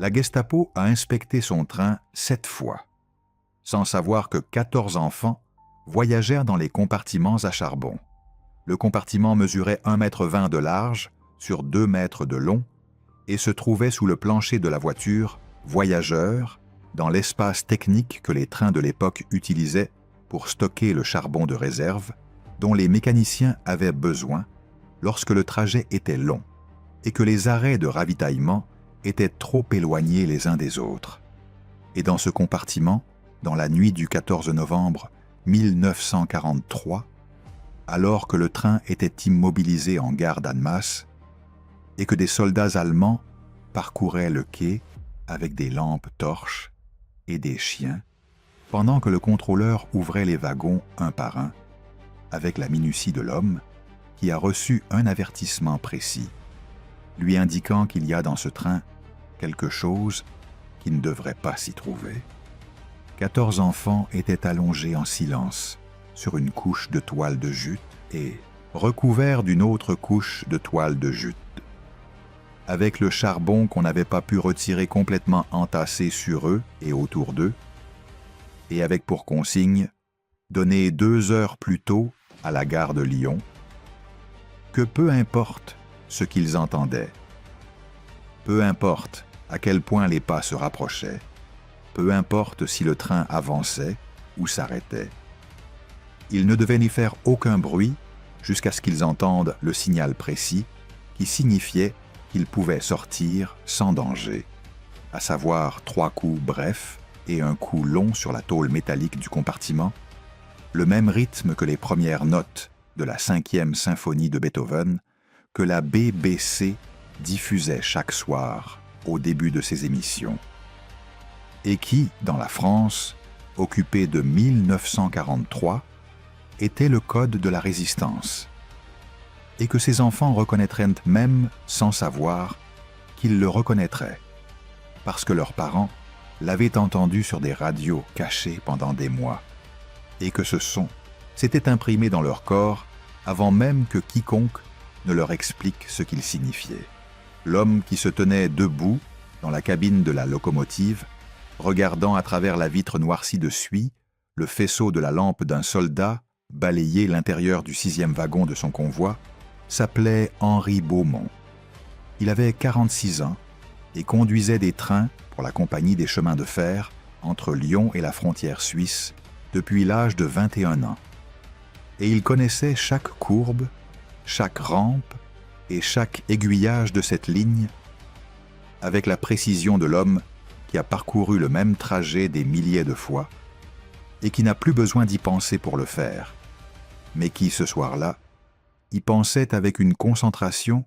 la Gestapo a inspecté son train 7 fois, sans savoir que 14 enfants voyagèrent dans les compartiments à charbon. Le compartiment mesurait 1,20 m de large sur 2 mètres de long et se trouvait sous le plancher de la voiture voyageur, dans l'espace technique que les trains de l'époque utilisaient pour stocker le charbon de réserve dont les mécaniciens avaient besoin lorsque le trajet était long et que les arrêts de ravitaillement étaient trop éloignés les uns des autres. Et dans ce compartiment, dans la nuit du 14 novembre 1943, alors que le train était immobilisé en gare d'Annemasse et que des soldats allemands parcouraient le quai avec des lampes torches et des chiens, pendant que le contrôleur ouvrait les wagons un par un, avec la minutie de l'homme qui a reçu un avertissement précis, lui indiquant qu'il y a dans ce train quelque chose qui ne devrait pas s'y trouver. 14 enfants étaient allongés en silence sur une couche de toile de jute et recouverts d'une autre couche de toile de jute, avec le charbon qu'on n'avait pas pu retirer complètement entassé sur eux et autour d'eux, et avec pour consigne donner 2 heures plus tôt à la gare de Lyon, que peu importe ce qu'ils entendaient, peu importe à quel point les pas se rapprochaient, peu importe si le train avançait ou s'arrêtait, ils ne devaient n'y faire aucun bruit jusqu'à ce qu'ils entendent le signal précis qui signifiait qu'ils pouvaient sortir sans danger, à savoir 3 coups brefs et un coup long sur la tôle métallique du compartiment, le même rythme que les premières notes de la 5e symphonie de Beethoven que la BBC diffusait chaque soir au début de ses émissions, et qui, dans la France, occupée de 1943, était le code de la résistance, et que ses enfants reconnaîtraient même sans savoir qu'ils le reconnaîtraient, parce que leurs parents l'avaient entendu sur des radios cachées pendant des mois, et que ce son s'était imprimé dans leur corps avant même que quiconque ne leur explique ce qu'il signifiait. L'homme qui se tenait debout dans la cabine de la locomotive, regardant à travers la vitre noircie de suie le faisceau de la lampe d'un soldat balayer l'intérieur du 6e wagon de son convoi, s'appelait Henri Beaumont. Il avait 46 ans et conduisait des trains pour la Compagnie des chemins de fer entre Lyon et la frontière suisse depuis l'âge de 21 ans. Et il connaissait chaque courbe, chaque rampe et chaque aiguillage de cette ligne avec la précision de l'homme qui a parcouru le même trajet des milliers de fois et qui n'a plus besoin d'y penser pour le faire, mais qui, ce soir-là, y pensait avec une concentration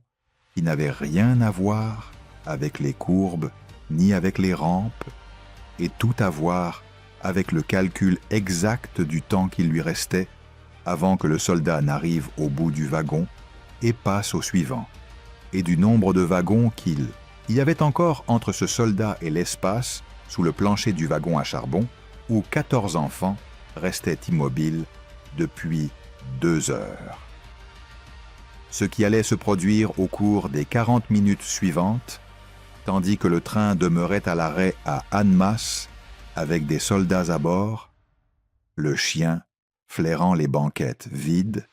qui n'avait rien à voir avec les courbes ni avec les rampes, et tout à voir avec le calcul exact du temps qu'il lui restait avant que le soldat n'arrive au bout du wagon et passe au suivant, et du nombre de wagons qu'il y avait encore entre ce soldat et l'espace sous le plancher du wagon à charbon où 14 enfants restaient immobiles depuis 2 heures. Ce qui allait se produire au cours des 40 minutes suivantes, tandis que le train demeurait à l'arrêt à Annemasse avec des soldats à bord, le chien flairant les banquettes vides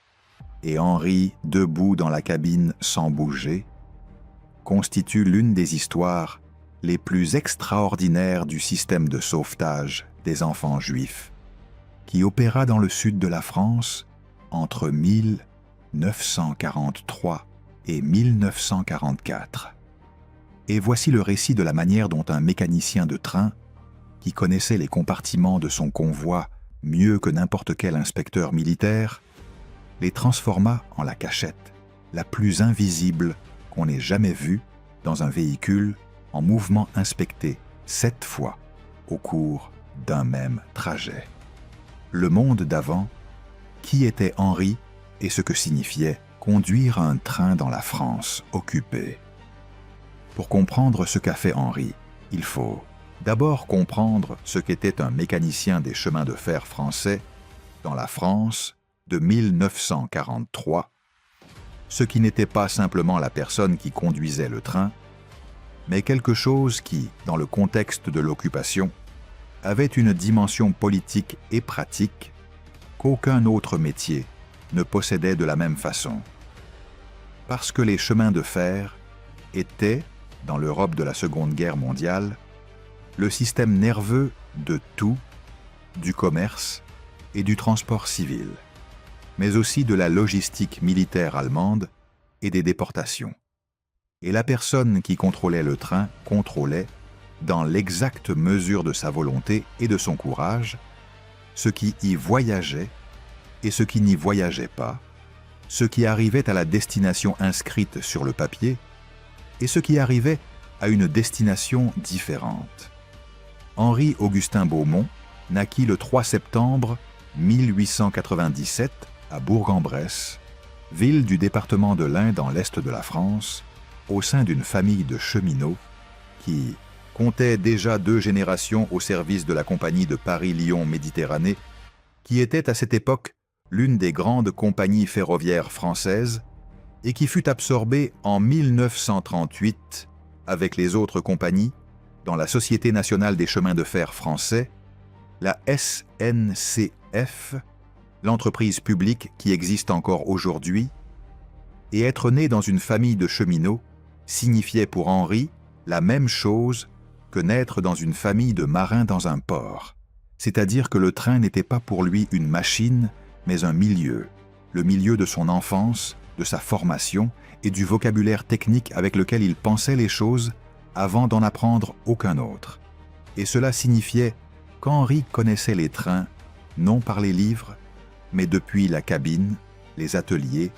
et Henri debout dans la cabine sans bouger, constitue l'une des histoires les plus extraordinaires du système de sauvetage des enfants juifs, qui opéra dans le sud de la France entre 1943 et 1944. Et voici le récit de la manière dont un mécanicien de train, qui connaissait les compartiments de son convoi mieux que n'importe quel inspecteur militaire, les transforma en la cachette la plus invisible qu'on ait jamais vue dans un véhicule en mouvement inspecté 7 fois au cours d'un même trajet. Le monde d'avant, qui était Henri et ce que signifiait conduire un train dans la France occupée. Pour comprendre ce qu'a fait Henri, il faut d'abord comprendre ce qu'était un mécanicien des chemins de fer français dans la France de 1943, ce qui n'était pas simplement la personne qui conduisait le train, mais quelque chose qui, dans le contexte de l'occupation, avait une dimension politique et pratique qu'aucun autre métier ne possédait de la même façon. Parce que les chemins de fer étaient, dans l'Europe de la Seconde Guerre mondiale, le système nerveux de tout, du commerce et du transport civil, mais aussi de la logistique militaire allemande et des déportations. Et la personne qui contrôlait le train contrôlait, dans l'exacte mesure de sa volonté et de son courage, ce qui y voyageait et ce qui n'y voyageait pas, ce qui arrivait à la destination inscrite sur le papier et ce qui arrivait à une destination différente. Henri-Augustin Beaumont naquit le 3 septembre 1897 à Bourg-en-Bresse, ville du département de l'Ain dans l'est de la France, au sein d'une famille de cheminots qui comptait déjà 2 générations au service de la compagnie de Paris-Lyon-Méditerranée, qui était à cette époque l'une des grandes compagnies ferroviaires françaises et qui fut absorbée en 1938 avec les autres compagnies dans la Société nationale des chemins de fer français, la SNCF, l'entreprise publique qui existe encore aujourd'hui, et être né dans une famille de cheminots signifiait pour Henri la même chose que naître dans une famille de marins dans un port, c'est-à-dire que le train n'était pas pour lui une machine, mais un milieu, le milieu de son enfance, de sa formation et du vocabulaire technique avec lequel il pensait les choses avant d'en apprendre aucun autre. Et cela signifiait qu'Henri connaissait les trains, non par les livres, mais depuis la cabine, les ateliers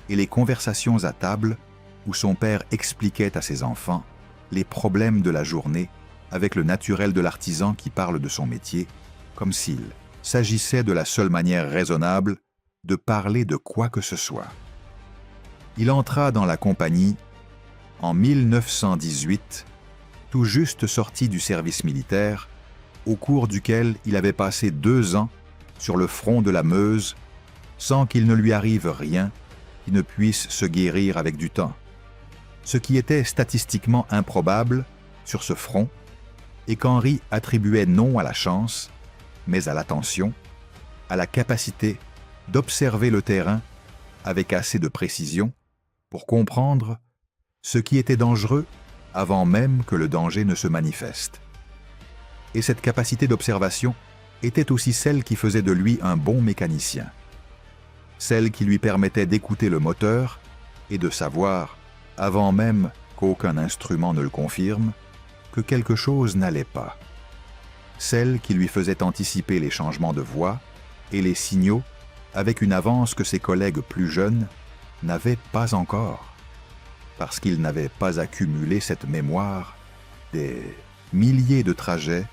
et les conversations à table où son père expliquait à ses enfants les problèmes de la journée avec le naturel de l'artisan qui parle de son métier, comme s'il s'agissait de la seule manière raisonnable de parler de quoi que ce soit. Il entra dans la compagnie en 1918, tout juste sorti du service militaire, au cours duquel il avait passé 2 ans sur le front de la Meuse, sans qu'il ne lui arrive rien qui ne puisse se guérir avec du temps. Ce qui était statistiquement improbable sur ce front, et qu'Henri attribuait non à la chance, mais à l'attention, à la capacité d'observer le terrain avec assez de précision pour comprendre ce qui était dangereux avant même que le danger ne se manifeste. Et cette capacité d'observation était aussi celle qui faisait de lui un bon mécanicien, celle qui lui permettait d'écouter le moteur et de savoir, avant même qu'aucun instrument ne le confirme, que quelque chose n'allait pas, celle qui lui faisait anticiper les changements de voie et les signaux avec une avance que ses collègues plus jeunes n'avaient pas encore, parce qu'ils n'avaient pas accumulé cette mémoire des milliers de trajets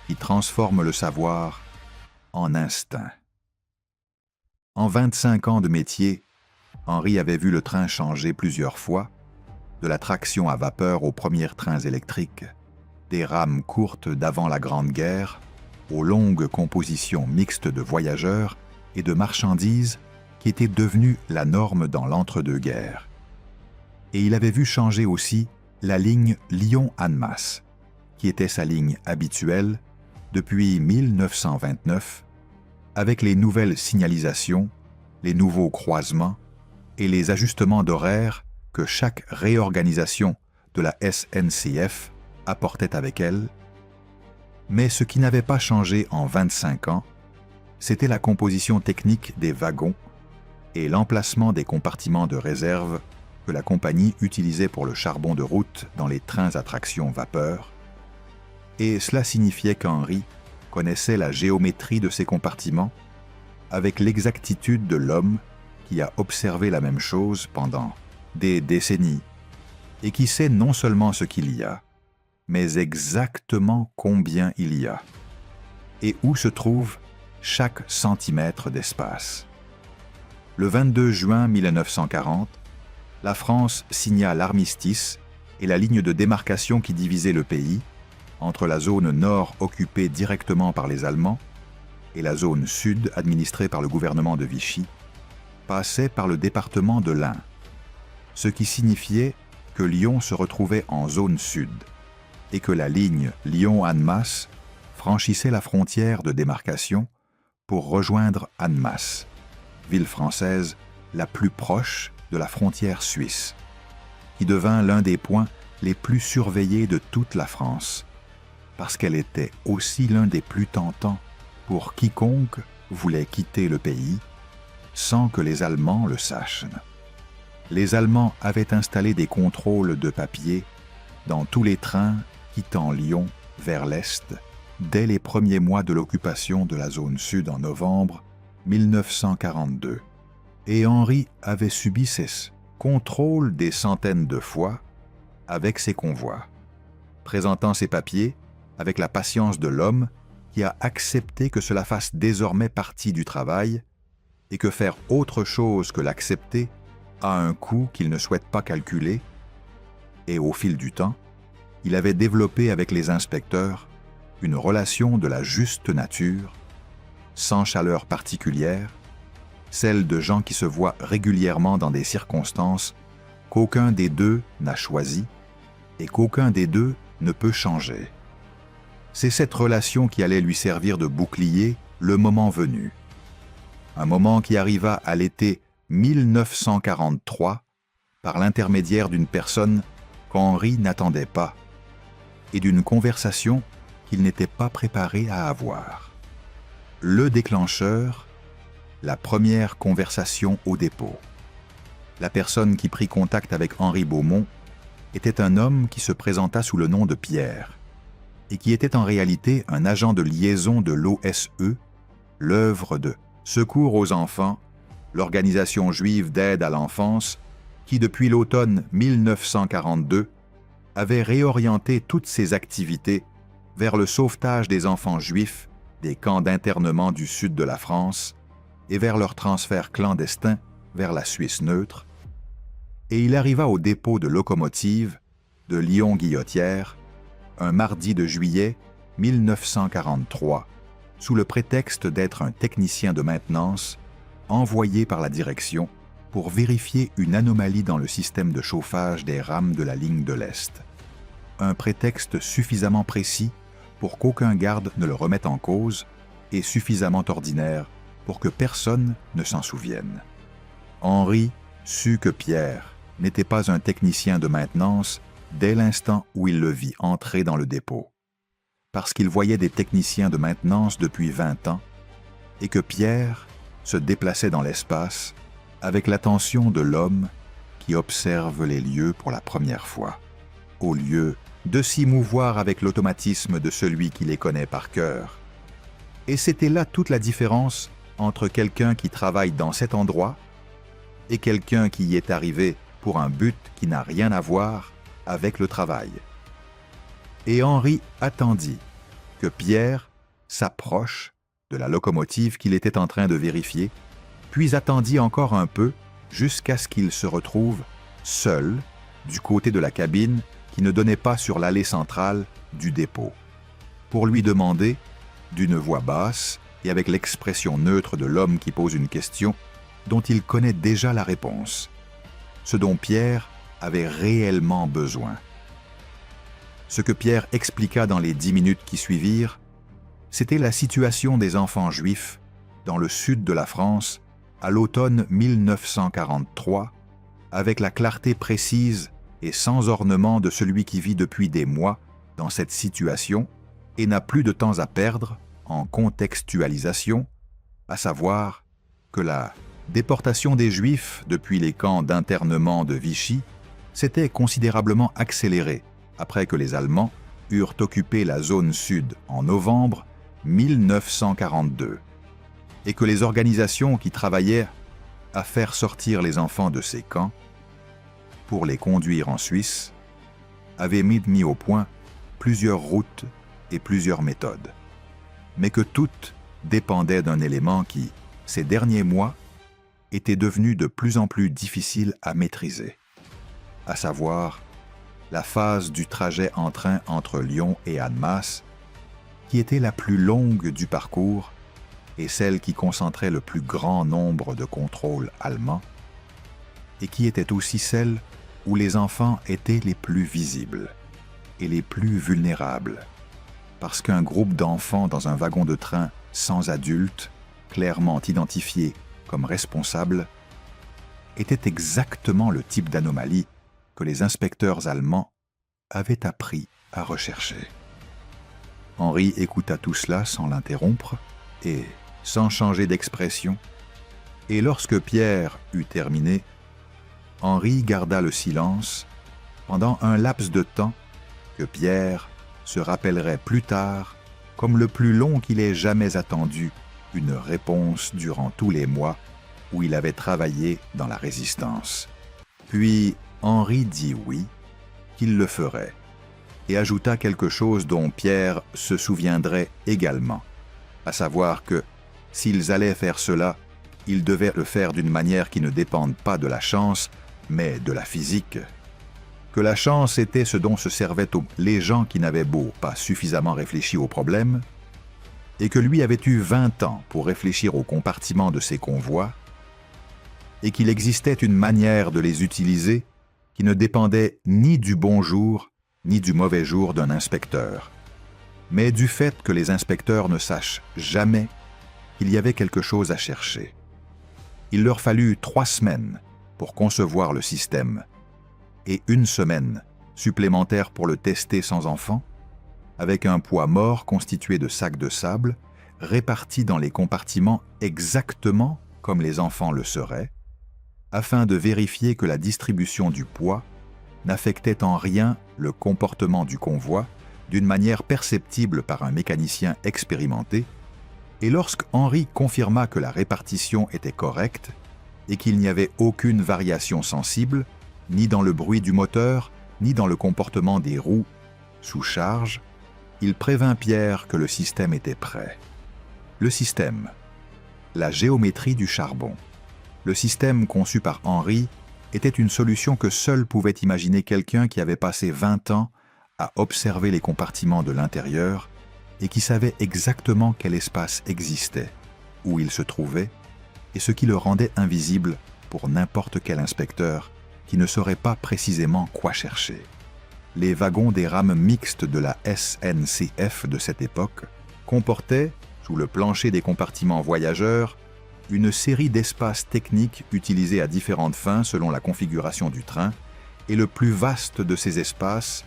qui transforment le savoir en instinct. En 25 ans de métier, Henri avait vu le train changer plusieurs fois, de la traction à vapeur aux premiers trains électriques, des rames courtes d'avant la Grande Guerre, aux longues compositions mixtes de voyageurs et de marchandises qui étaient devenues la norme dans l'entre-deux-guerres. Et il avait vu changer aussi la ligne Lyon-Annemasse, qui était sa ligne habituelle depuis 1929, avec les nouvelles signalisations, les nouveaux croisements et les ajustements d'horaire que chaque réorganisation de la SNCF apportait avec elle. Mais ce qui n'avait pas changé en 25 ans, c'était la composition technique des wagons et l'emplacement des compartiments de réserve que la compagnie utilisait pour le charbon de route dans les trains à traction vapeur. Et cela signifiait qu'Henri connaissait la géométrie de ces compartiments avec l'exactitude de l'homme qui a observé la même chose pendant des décennies et qui sait non seulement ce qu'il y a, mais exactement combien il y a et où se trouve chaque centimètre d'espace. Le 22 juin 1940, la France signa l'armistice et la ligne de démarcation qui divisait le pays entre la zone nord occupée directement par les Allemands et la zone sud administrée par le gouvernement de Vichy, passait par le département de l'Ain, ce qui signifiait que Lyon se retrouvait en zone sud et que la ligne Lyon-Annemasse franchissait la frontière de démarcation pour rejoindre Annemasse, ville française la plus proche de la frontière suisse, qui devint l'un des points les plus surveillés de toute la France, parce qu'elle était aussi l'un des plus tentants pour quiconque voulait quitter le pays sans que les Allemands le sachent. Les Allemands avaient installé des contrôles de papier dans tous les trains quittant Lyon vers l'Est dès les premiers mois de l'occupation de la zone sud en novembre 1942. Et Henri avait subi ces contrôles des centaines de fois avec ses convois, présentant ses papiers avec la patience de l'homme qui a accepté que cela fasse désormais partie du travail et que faire autre chose que l'accepter a un coût qu'il ne souhaite pas calculer, et au fil du temps, il avait développé avec les inspecteurs une relation de la juste nature, sans chaleur particulière, celle de gens qui se voient régulièrement dans des circonstances qu'aucun des deux n'a choisies et qu'aucun des deux ne peut changer. C'est cette relation qui allait lui servir de bouclier le moment venu. Un moment qui arriva à l'été 1943 par l'intermédiaire d'une personne qu'Henri n'attendait pas et d'une conversation qu'il n'était pas préparé à avoir. Le déclencheur, la première conversation au dépôt. La personne qui prit contact avec Henri Beaumont était un homme qui se présenta sous le nom de Pierre et qui était en réalité un agent de liaison de l'OSE, l'œuvre de Secours aux enfants, l'organisation juive d'aide à l'enfance qui, depuis l'automne 1942, avait réorienté toutes ses activités vers le sauvetage des enfants juifs des camps d'internement du sud de la France et vers leur transfert clandestin vers la Suisse neutre, et il arriva au dépôt de locomotive de Lyon-Guillotière un mardi de juillet 1943, sous le prétexte d'être un technicien de maintenance envoyé par la direction pour vérifier une anomalie dans le système de chauffage des rames de la ligne de l'Est. Un prétexte suffisamment précis pour qu'aucun garde ne le remette en cause et suffisamment ordinaire pour que personne ne s'en souvienne. Henri sut que Pierre n'était pas un technicien de maintenance dès l'instant où il le vit entrer dans le dépôt, parce qu'il voyait des techniciens de maintenance depuis 20 ans et que Pierre se déplaçait dans l'espace avec l'attention de l'homme qui observe les lieux pour la première fois, au lieu de s'y mouvoir avec l'automatisme de celui qui les connaît par cœur. Et c'était là toute la différence entre quelqu'un qui travaille dans cet endroit et quelqu'un qui y est arrivé pour un but qui n'a rien à voir avec le travail. Et Henri attendit que Pierre s'approche de la locomotive qu'il était en train de vérifier, puis attendit encore un peu jusqu'à ce qu'il se retrouve seul du côté de la cabine qui ne donnait pas sur l'allée centrale du dépôt, pour lui demander, d'une voix basse et avec l'expression neutre de l'homme qui pose une question dont il connaît déjà la réponse, ce dont Pierre avait réellement besoin. Ce que Pierre expliqua dans les 10 minutes qui suivirent, c'était la situation des enfants juifs dans le sud de la France à l'automne 1943, avec la clarté précise et sans ornement de celui qui vit depuis des mois dans cette situation et n'a plus de temps à perdre en contextualisation, à savoir que la déportation des Juifs depuis les camps d'internement de Vichy s'était considérablement accélérée après que les Allemands eurent occupé la zone sud en novembre 1942 et que les organisations qui travaillaient à faire sortir les enfants de ces camps pour les conduire en Suisse avaient mis au point plusieurs routes et plusieurs méthodes, mais que toutes dépendaient d'un élément qui, ces derniers mois, était devenu de plus en plus difficile à maîtriser, à savoir la phase du trajet en train entre Lyon et Annemasse, qui était la plus longue du parcours et celle qui concentrait le plus grand nombre de contrôles allemands, et qui était aussi celle où les enfants étaient les plus visibles et les plus vulnérables, parce qu'un groupe d'enfants dans un wagon de train sans adultes, clairement identifiés comme responsables, était exactement le type d'anomalie que les inspecteurs allemands avaient appris à rechercher. Henri écouta tout cela sans l'interrompre et sans changer d'expression, et lorsque Pierre eut terminé, Henri garda le silence pendant un laps de temps que Pierre se rappellerait plus tard comme le plus long qu'il ait jamais attendu une réponse durant tous les mois où il avait travaillé dans la résistance. Puis Henri dit oui, qu'il le ferait, et ajouta quelque chose dont Pierre se souviendrait également, à savoir que, s'ils allaient faire cela, ils devaient le faire d'une manière qui ne dépende pas de la chance, mais de la physique. Que la chance était ce dont se servaient les gens qui n'avaient beau pas suffisamment réfléchi au problème, et que lui avait eu 20 ans pour réfléchir au compartiment de ces convois, et qu'il existait une manière de les utiliser qui ne dépendait ni du bon jour ni du mauvais jour d'un inspecteur, mais du fait que les inspecteurs ne sachent jamais qu'il y avait quelque chose à chercher. Il leur fallut 3 semaines pour concevoir le système, et 1 semaine supplémentaire pour le tester sans enfants, avec un poids mort constitué de sacs de sable, répartis dans les compartiments exactement comme les enfants le seraient, afin de vérifier que la distribution du poids n'affectait en rien le comportement du convoi d'une manière perceptible par un mécanicien expérimenté, et lorsque Henri confirma que la répartition était correcte et qu'il n'y avait aucune variation sensible, ni dans le bruit du moteur, ni dans le comportement des roues sous charge, il prévint Pierre que le système était prêt. Le système, la géométrie du charbon. Le système conçu par Henri était une solution que seul pouvait imaginer quelqu'un qui avait passé 20 ans à observer les compartiments de l'intérieur et qui savait exactement quel espace existait, où il se trouvait, et ce qui le rendait invisible pour n'importe quel inspecteur qui ne saurait pas précisément quoi chercher. Les wagons des rames mixtes de la SNCF de cette époque comportaient, sous le plancher des compartiments voyageurs, une série d'espaces techniques utilisés à différentes fins selon la configuration du train, et le plus vaste de ces espaces,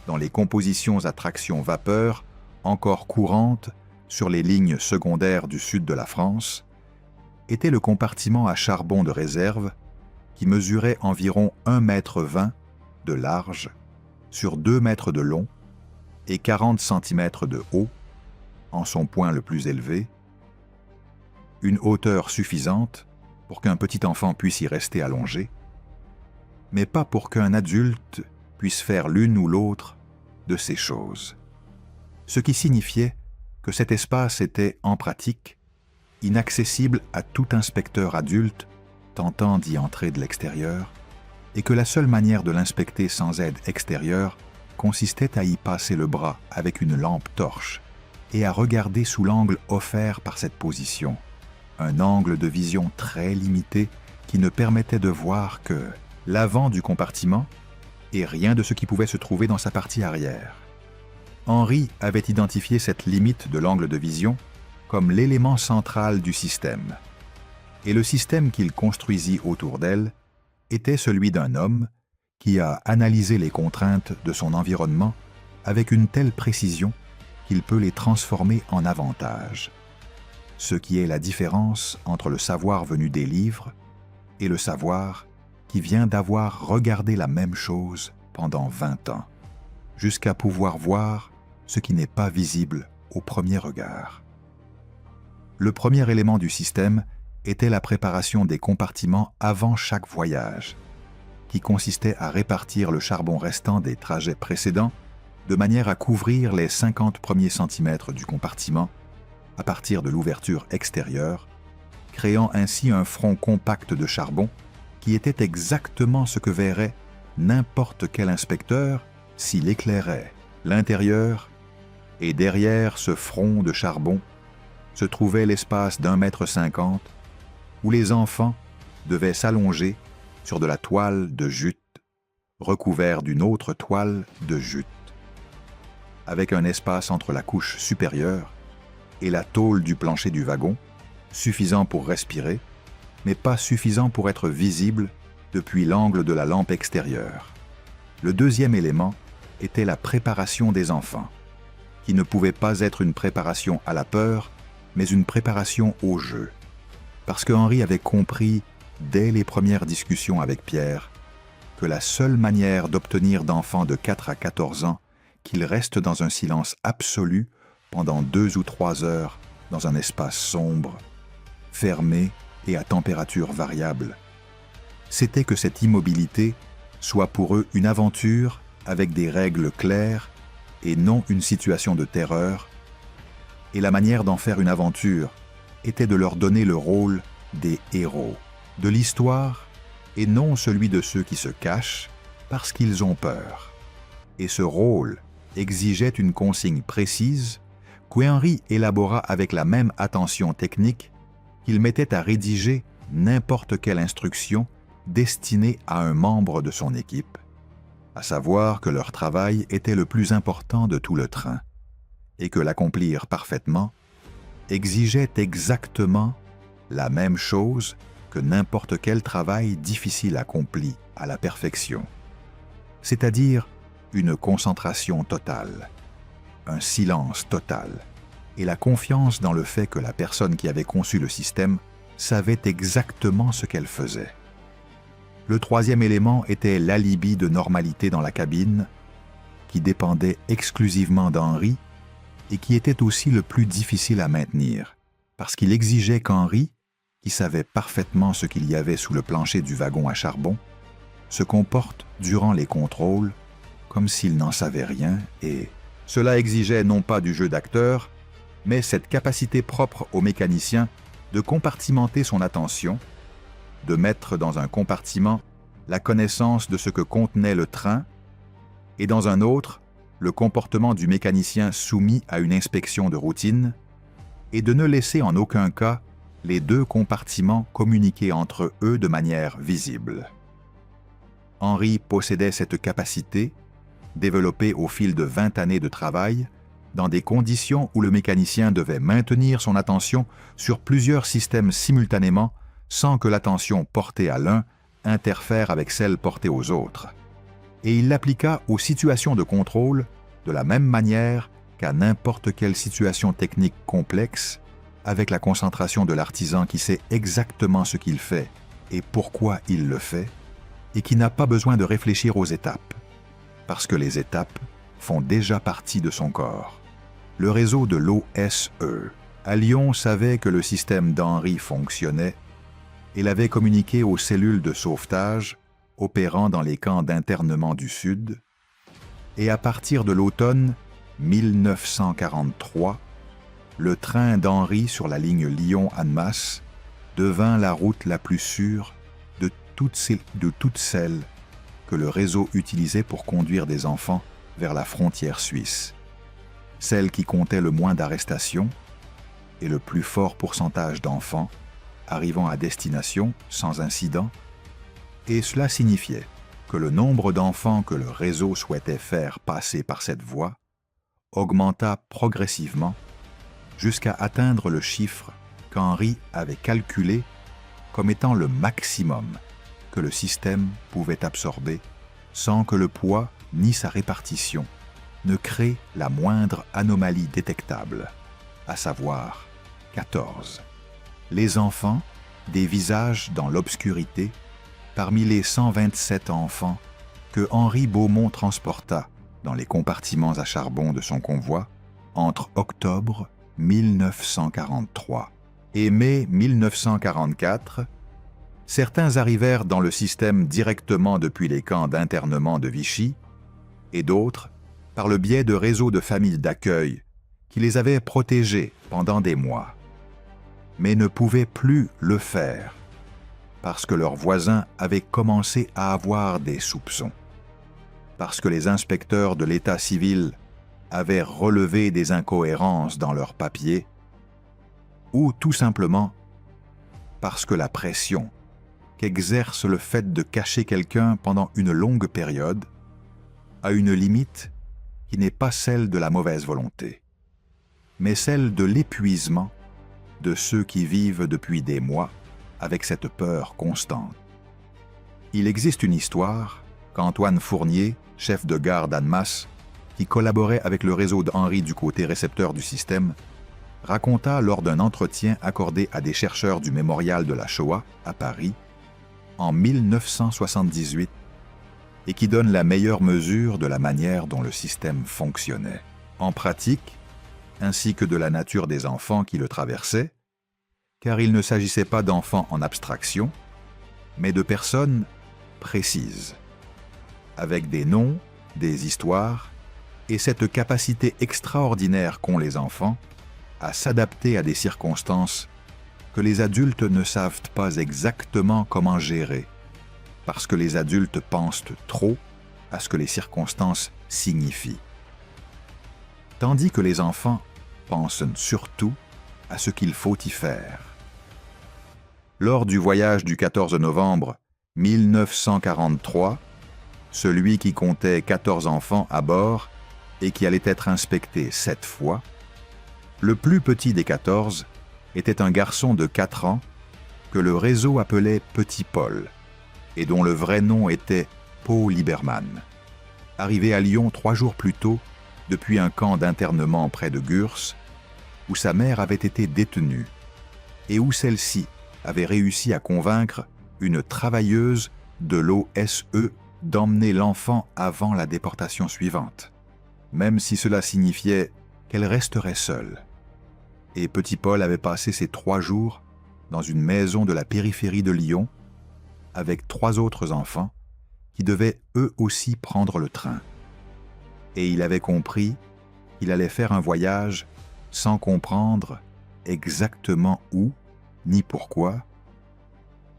dans les compositions à traction vapeur encore courantes sur les lignes secondaires du sud de la France, était le compartiment à charbon de réserve qui mesurait environ 1,20 m de large sur 2 mètres de long et 40 cm de haut, en son point le plus élevé, une hauteur suffisante pour qu'un petit enfant puisse y rester allongé, mais pas pour qu'un adulte puisse faire l'une ou l'autre de ces choses. Ce qui signifiait que cet espace était, en pratique, inaccessible à tout inspecteur adulte tentant d'y entrer de l'extérieur, et que la seule manière de l'inspecter sans aide extérieure consistait à y passer le bras avec une lampe torche et à regarder sous l'angle offert par cette position, un angle de vision très limité qui ne permettait de voir que l'avant du compartiment et rien de ce qui pouvait se trouver dans sa partie arrière. Henri avait identifié cette limite de l'angle de vision comme l'élément central du système, et le système qu'il construisit autour d'elle était celui d'un homme qui a analysé les contraintes de son environnement avec une telle précision qu'il peut les transformer en avantages, ce qui est la différence entre le savoir venu des livres et le savoir qui vient d'avoir regardé la même chose pendant 20 ans, jusqu'à pouvoir voir ce qui n'est pas visible au premier regard. Le premier élément du système était la préparation des compartiments avant chaque voyage, qui consistait à répartir le charbon restant des trajets précédents de manière à couvrir les 50 premiers centimètres du compartiment à partir de l'ouverture extérieure, créant ainsi un front compact de charbon qui était exactement ce que verrait n'importe quel inspecteur s'il éclairait l'intérieur, et derrière ce front de charbon se trouvait l'espace d'1,50 m où les enfants devaient s'allonger sur de la toile de jute recouvert d'une autre toile de jute, avec un espace entre la couche supérieure et la tôle du plancher du wagon, suffisant pour respirer, mais pas suffisant pour être visible depuis l'angle de la lampe extérieure. Le deuxième élément était la préparation des enfants, qui ne pouvait pas être une préparation à la peur, mais une préparation au jeu. Parce que Henri avait compris, dès les premières discussions avec Pierre, que la seule manière d'obtenir d'enfants de 4 à 14 ans qu'ils restent dans un silence absolu pendant 2 ou 3 heures dans un espace sombre, fermé et à température variable, c'était que cette immobilité soit pour eux une aventure avec des règles claires et non une situation de terreur, et la manière d'en faire une aventure était de leur donner le rôle des héros de l'histoire et non celui de ceux qui se cachent parce qu'ils ont peur. Et ce rôle exigeait une consigne précise qu'Henri élabora avec la même attention technique qu'il mettait à rédiger n'importe quelle instruction destinée à un membre de son équipe, à savoir que leur travail était le plus important de tout le train, et que l'accomplir parfaitement exigeait exactement la même chose que n'importe quel travail difficile accompli à la perfection, c'est-à-dire une concentration totale, un silence total, et la confiance dans le fait que la personne qui avait conçu le système savait exactement ce qu'elle faisait. Le troisième élément était l'alibi de normalité dans la cabine, qui dépendait exclusivement d'Henri et qui était aussi le plus difficile à maintenir, parce qu'il exigeait qu'Henri, qui savait parfaitement ce qu'il y avait sous le plancher du wagon à charbon, se comporte durant les contrôles comme s'il n'en savait rien, et cela exigeait non pas du jeu d'acteur, mais cette capacité propre au mécanicien de compartimenter son attention, de mettre dans un compartiment la connaissance de ce que contenait le train et dans un autre le comportement du mécanicien soumis à une inspection de routine et de ne laisser en aucun cas les 2 compartiments communiquer entre eux de manière visible. Henri possédait cette capacité, développée au fil de 20 années de travail, dans des conditions où le mécanicien devait maintenir son attention sur plusieurs systèmes simultanément sans que l'attention portée à l'un interfère avec celle portée aux autres. Et il l'appliqua aux situations de contrôle de la même manière qu'à n'importe quelle situation technique complexe, avec la concentration de l'artisan qui sait exactement ce qu'il fait et pourquoi il le fait, et qui n'a pas besoin de réfléchir aux étapes, parce que les étapes font déjà partie de son corps. Le réseau de l'OSE à Lyon savait que le système d'Henri fonctionnait et l'avait communiqué aux cellules de sauvetage opérant dans les camps d'internement du Sud, et à partir de l'automne 1943, le train d'Henri sur la ligne Lyon-Annemasse devint la route la plus sûre de toutes celles que le réseau utilisait pour conduire des enfants vers la frontière suisse, celle qui comptait le moins d'arrestations et le plus fort pourcentage d'enfants arrivant à destination sans incident, et cela signifiait que le nombre d'enfants que le réseau souhaitait faire passer par cette voie augmenta progressivement jusqu'à atteindre le chiffre qu'Henri avait calculé comme étant le maximum que le système pouvait absorber sans que le poids ni sa répartition ne créent la moindre anomalie détectable, à savoir 14. Les enfants, des visages dans l'obscurité, parmi les 127 enfants que Henri Beaumont transporta dans les compartiments à charbon de son convoi entre octobre 1943 et mai 1944, certains arrivèrent dans le système directement depuis les camps d'internement de Vichy et d'autres par le biais de réseaux de familles d'accueil qui les avaient protégés pendant des mois, mais ne pouvaient plus le faire parce que leurs voisins avaient commencé à avoir des soupçons, parce que les inspecteurs de l'état civil avaient relevé des incohérences dans leurs papiers, ou tout simplement parce que la pression qu'exerce le fait de cacher quelqu'un pendant une longue période a une limite qui n'est pas celle de la mauvaise volonté, mais celle de l'épuisement de ceux qui vivent depuis des mois avec cette peur constante. Il existe une histoire qu'Antoine Fournier, chef de gare d'Annemasse, qui collaborait avec le réseau d'Henri du côté récepteur du système, raconta lors d'un entretien accordé à des chercheurs du Mémorial de la Shoah à Paris en 1978 et qui donne la meilleure mesure de la manière dont le système fonctionnait, en pratique, ainsi que de la nature des enfants qui le traversaient, car il ne s'agissait pas d'enfants en abstraction, mais de personnes précises, avec des noms, des histoires, et cette capacité extraordinaire qu'ont les enfants à s'adapter à des circonstances que les adultes ne savent pas exactement comment gérer, parce que les adultes pensent trop à ce que les circonstances signifient. Tandis que les enfants pensent surtout à ce qu'il faut y faire. Lors du voyage du 14 novembre 1943, celui qui comptait 14 enfants à bord et qui allait être inspecté 7 fois, le plus petit des 14 était un garçon de 4 ans que le réseau appelait Petit Paul et dont le vrai nom était Paul Lieberman, arrivé à Lyon 3 jours plus tôt depuis un camp d'internement près de Gurs où sa mère avait été détenue et où celle-ci avait réussi à convaincre une travailleuse de l'OSE d'emmener l'enfant avant la déportation suivante, même si cela signifiait qu'elle resterait seule. Et Petit Paul avait passé ces 3 jours dans une maison de la périphérie de Lyon avec 3 autres enfants qui devaient eux aussi prendre le train. Et il avait compris qu'il allait faire un voyage sans comprendre exactement où ni pourquoi.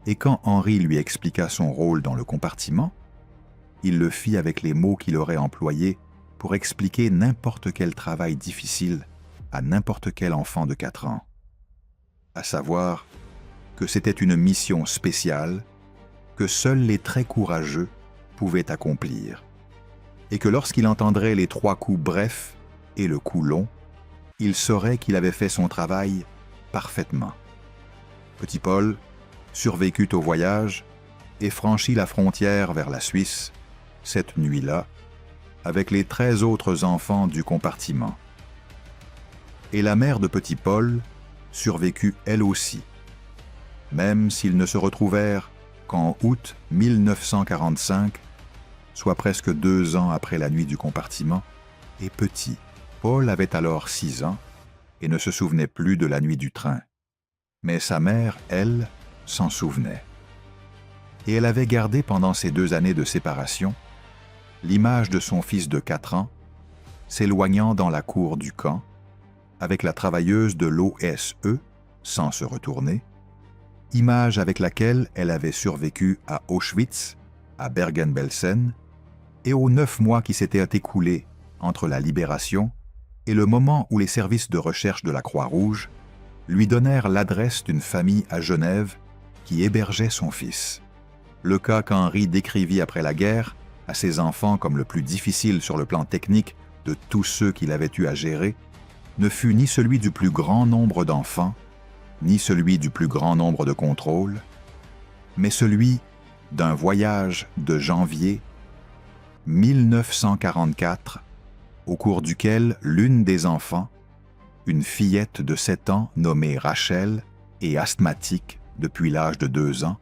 Et quand Henri lui expliqua son rôle dans le compartiment, il le fit avec les mots qu'il aurait employés pour expliquer n'importe quel travail difficile à n'importe quel enfant de 4 ans. À savoir que c'était une mission spéciale que seuls les très courageux pouvaient accomplir, et que lorsqu'il entendrait les 3 coups brefs et le coup long, il saurait qu'il avait fait son travail parfaitement. Petit Paul survécut au voyage et franchit la frontière vers la Suisse cette nuit-là avec les 13 autres enfants du compartiment. Et la mère de Petit Paul survécut elle aussi, même s'ils ne se retrouvèrent qu'en août 1945, soit presque 2 ans après la nuit du compartiment, et Petit Paul avait alors 6 ans et ne se souvenait plus de la nuit du train. Mais sa mère, elle, s'en souvenait. Et elle avait gardé pendant ces 2 années de séparation l'image de son fils de 4 ans s'éloignant dans la cour du camp avec la travailleuse de l'OSE sans se retourner, image avec laquelle elle avait survécu à Auschwitz, à Bergen-Belsen et aux 9 mois qui s'étaient écoulés entre la libération et le moment où les services de recherche de la Croix-Rouge lui donnèrent l'adresse d'une famille à Genève qui hébergeait son fils. Le cas qu'Henri décrivit après la guerre à ses enfants comme le plus difficile sur le plan technique de tous ceux qu'il avait eu à gérer, ne fut ni celui du plus grand nombre d'enfants, ni celui du plus grand nombre de contrôles, mais celui d'un voyage de janvier 1944, au cours duquel l'une des enfants, une fillette de 7 ans nommée Rachel et asthmatique depuis l'âge de 2 ans,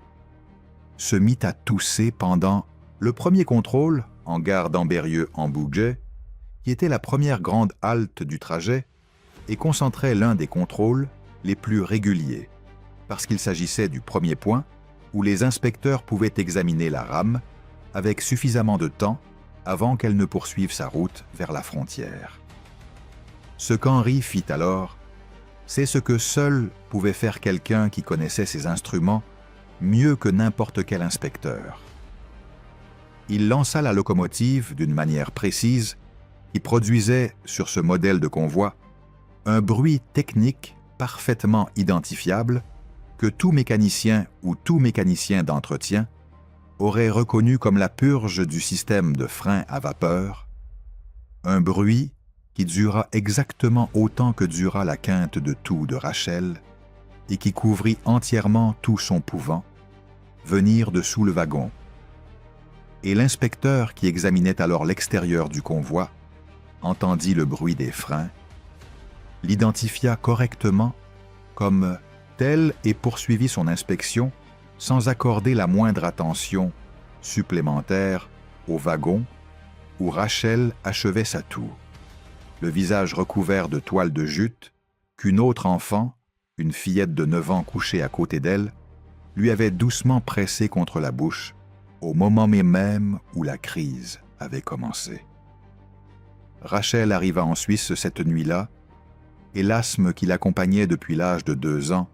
se mit à tousser pendant le premier contrôle en gare d'Ambérieu en Bugey, qui était la première grande halte du trajet et concentrait l'un des contrôles les plus réguliers, parce qu'il s'agissait du premier point où les inspecteurs pouvaient examiner la rame avec suffisamment de temps avant qu'elle ne poursuive sa route vers la frontière. Ce qu'Henri fit alors, c'est ce que seul pouvait faire quelqu'un qui connaissait ses instruments mieux que n'importe quel inspecteur. Il lança la locomotive d'une manière précise qui produisait, sur ce modèle de convoi, un bruit technique parfaitement identifiable que tout mécanicien ou tout mécanicien d'entretien aurait reconnu comme la purge du système de frein à vapeur, un bruit qui dura exactement autant que dura la quinte de toux de Rachel et qui couvrit entièrement tout son pouvant, venir de sous le wagon. Et l'inspecteur qui examinait alors l'extérieur du convoi entendit le bruit des freins, l'identifia correctement comme tel et poursuivit son inspection sans accorder la moindre attention supplémentaire au wagon où Rachel achevait sa toux, le visage recouvert de toile de jute qu'une autre enfant, une fillette de 9 ans couchée à côté d'elle, lui avait doucement pressé contre la bouche au moment même où la crise avait commencé. Rachel arriva en Suisse cette nuit-là, et l'asthme qui l'accompagnait depuis l'âge de 2 ans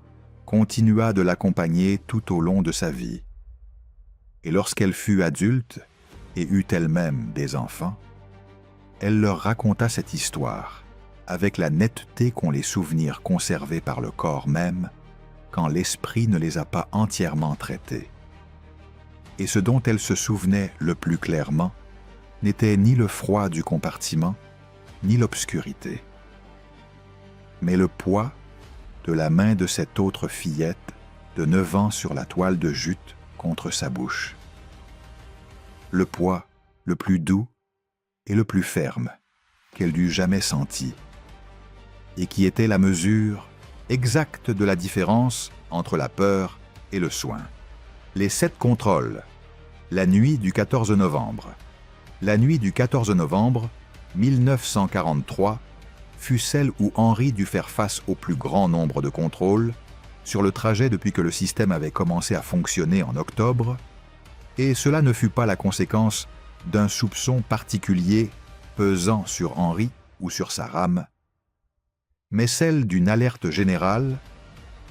continua de l'accompagner tout au long de sa vie. Et lorsqu'elle fut adulte et eut elle-même des enfants, elle leur raconta cette histoire avec la netteté qu'ont les souvenirs conservés par le corps même quand l'esprit ne les a pas entièrement traités. Et ce dont elle se souvenait le plus clairement n'était ni le froid du compartiment, ni l'obscurité, mais le poids de la main de cette autre fillette de 9 ans sur la toile de jute contre sa bouche. Le poids le plus doux et le plus ferme qu'elle eût jamais senti, et qui était la mesure exacte de la différence entre la peur et le soin. Les 7 contrôles, la nuit du 14 novembre. La nuit du 14 novembre 1943 fut celle où Henri dut faire face au plus grand nombre de contrôles sur le trajet depuis que le système avait commencé à fonctionner en octobre, et cela ne fut pas la conséquence d'un soupçon particulier pesant sur Henri ou sur sa rame, mais celle d'une alerte générale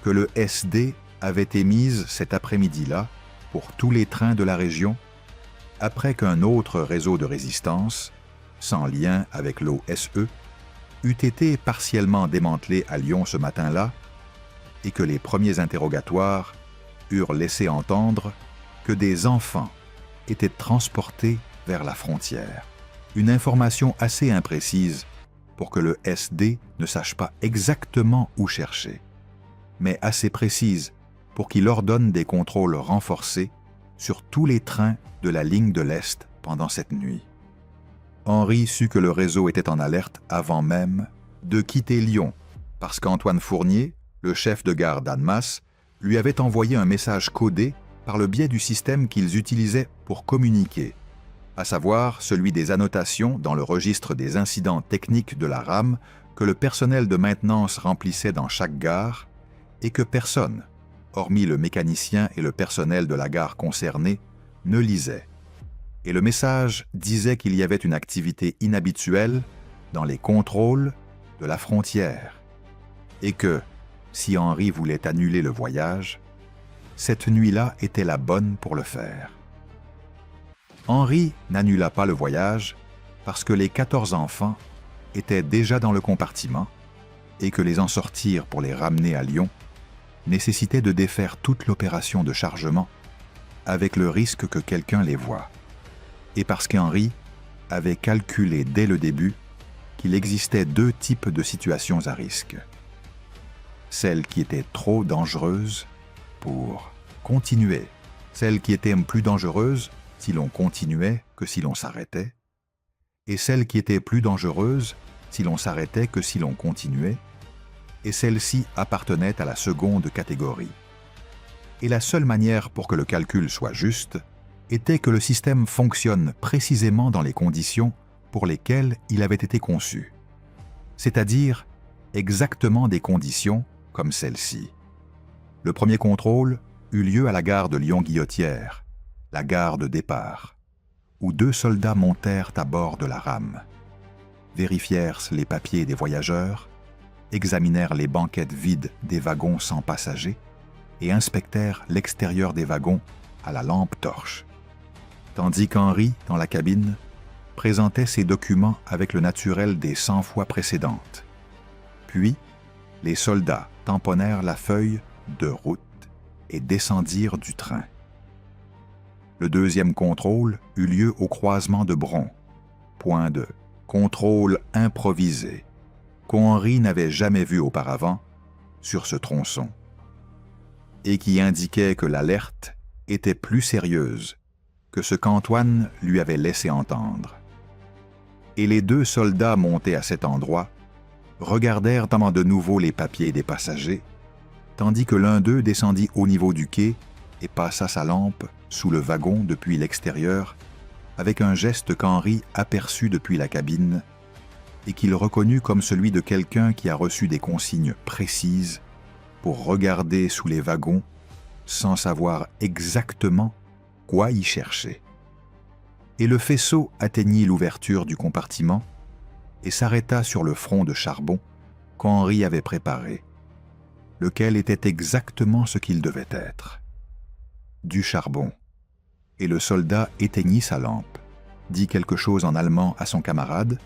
que le SD avait émise cet après-midi-là pour tous les trains de la région, après qu'un autre réseau de résistance, sans lien avec l'OSE, eût été partiellement démantelé à Lyon ce matin-là, et que les premiers interrogatoires eurent laissé entendre que des enfants étaient transportés vers la frontière. Une information assez imprécise pour que le SD ne sache pas exactement où chercher, mais assez précise pour qu'il ordonne des contrôles renforcés sur tous les trains de la ligne de l'Est pendant cette nuit. Henri sut que le réseau était en alerte avant même de quitter Lyon, parce qu'Antoine Fournier, le chef de gare d'Annemasse, lui avait envoyé un message codé par le biais du système qu'ils utilisaient pour communiquer, à savoir celui des annotations dans le registre des incidents techniques de la rame que le personnel de maintenance remplissait dans chaque gare et que personne, hormis le mécanicien et le personnel de la gare concernée, ne lisait. Et le message disait qu'il y avait une activité inhabituelle dans les contrôles de la frontière et que, si Henri voulait annuler le voyage, cette nuit-là était la bonne pour le faire. Henri n'annula pas le voyage parce que les 14 enfants étaient déjà dans le compartiment et que les en sortir pour les ramener à Lyon nécessitait de défaire toute l'opération de chargement avec le risque que quelqu'un les voie. Et parce qu'Henri avait calculé dès le début qu'il existait 2 types de situations à risque. Celles qui étaient trop dangereuses pour continuer, celles qui étaient plus dangereuses si l'on continuait que si l'on s'arrêtait, et celles qui étaient plus dangereuses si l'on s'arrêtait que si l'on continuait, et celles-ci appartenaient à la seconde catégorie. Et la seule manière pour que le calcul soit juste était que le système fonctionne précisément dans les conditions pour lesquelles il avait été conçu, c'est-à-dire exactement des conditions comme celle-ci. Le premier contrôle eut lieu à la gare de Lyon-Guillotière, la gare de départ, où 2 soldats montèrent à bord de la rame, vérifièrent les papiers des voyageurs, examinèrent les banquettes vides des wagons sans passagers et inspectèrent l'extérieur des wagons à la lampe torche, tandis qu'Henri, dans la cabine, présentait ses documents avec le naturel des 100 fois précédentes. Puis, les soldats tamponnèrent la feuille de route et descendirent du train. Le deuxième contrôle eut lieu au croisement de Bron. Point de contrôle improvisé qu'Henri n'avait jamais vu auparavant sur ce tronçon et qui indiquait que l'alerte était plus sérieuse que ce qu'Antoine lui avait laissé entendre. Et les deux soldats montés à cet endroit regardèrent de nouveau les papiers des passagers, tandis que l'un d'eux descendit au niveau du quai et passa sa lampe sous le wagon depuis l'extérieur avec un geste qu'Henri aperçut depuis la cabine et qu'il reconnut comme celui de quelqu'un qui a reçu des consignes précises pour regarder sous les wagons sans savoir exactement quoi y chercher. Et le faisceau atteignit l'ouverture du compartiment et s'arrêta sur le front de charbon qu'Henri avait préparé, lequel était exactement ce qu'il devait être. Du charbon. Et le soldat éteignit sa lampe, dit quelque chose en allemand à son camarade,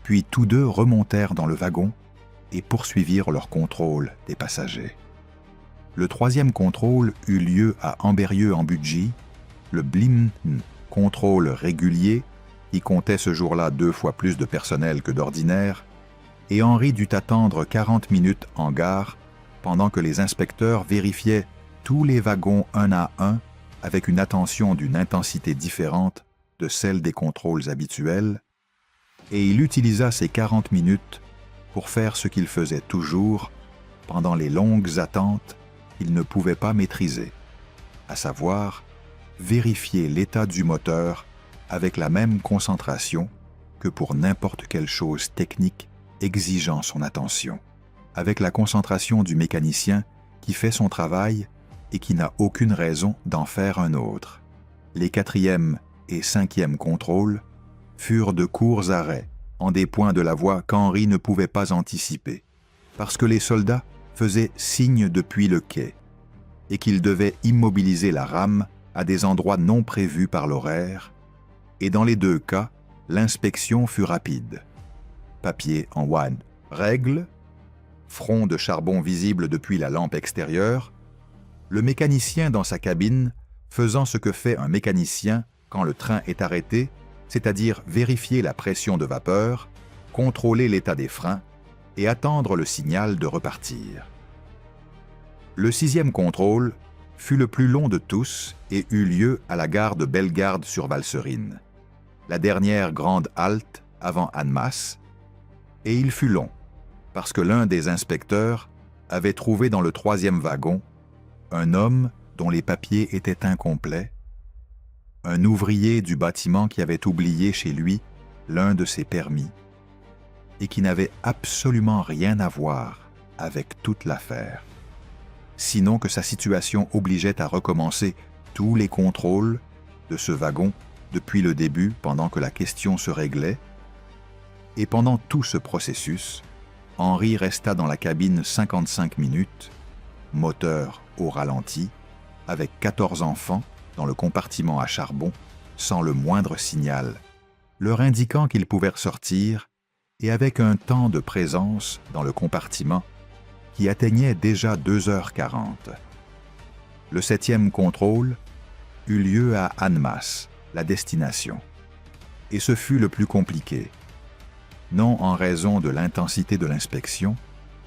puis tous deux remontèrent dans le wagon et poursuivirent leur contrôle des passagers. Le troisième contrôle eut lieu à Ambérieu-en-Bugey, le Blinden contrôle régulier, qui comptait ce jour-là 2 fois plus de personnel que d'ordinaire, et Henri dut attendre 40 minutes en gare pendant que les inspecteurs vérifiaient tous les wagons un à un avec une attention d'une intensité différente de celle des contrôles habituels, et il utilisa ces 40 minutes pour faire ce qu'il faisait toujours pendant les longues attentes qu'il ne pouvait pas maîtriser, à savoir vérifier l'état du moteur avec la même concentration que pour n'importe quelle chose technique exigeant son attention, avec la concentration du mécanicien qui fait son travail et qui n'a aucune raison d'en faire un autre. Les 4e et 5e contrôles furent de courts arrêts en des points de la voie qu'Henri ne pouvait pas anticiper, parce que les soldats faisaient signe depuis le quai et qu'ils devaient immobiliser la rame à des endroits non prévus par l'horaire, et dans les 2 cas, l'inspection fut rapide. Papier en ouane, règle, front de charbon visible depuis la lampe extérieure, le mécanicien dans sa cabine faisant ce que fait un mécanicien quand le train est arrêté, c'est-à-dire vérifier la pression de vapeur, contrôler l'état des freins et attendre le signal de repartir. Le 6e contrôle fut le plus long de tous et eut lieu à la gare de Bellegarde-sur-Valserine, la dernière grande halte avant Annemasse, et il fut long, parce que l'un des inspecteurs avait trouvé dans le 3e wagon un homme dont les papiers étaient incomplets, un ouvrier du bâtiment qui avait oublié chez lui l'un de ses permis et qui n'avait absolument rien à voir avec toute l'affaire, sinon que sa situation obligeait à recommencer tous les contrôles de ce wagon depuis le début pendant que la question se réglait, et pendant tout ce processus, Henri resta dans la cabine 55 minutes, moteur au ralenti, avec 14 enfants dans le compartiment à charbon, sans le moindre signal, leur indiquant qu'ils pouvaient ressortir, et avec un temps de présence dans le compartiment qui atteignait déjà 2h40. Le 7e contrôle eut lieu à Annemasse, la destination, et ce fut le plus compliqué, non en raison de l'intensité de l'inspection,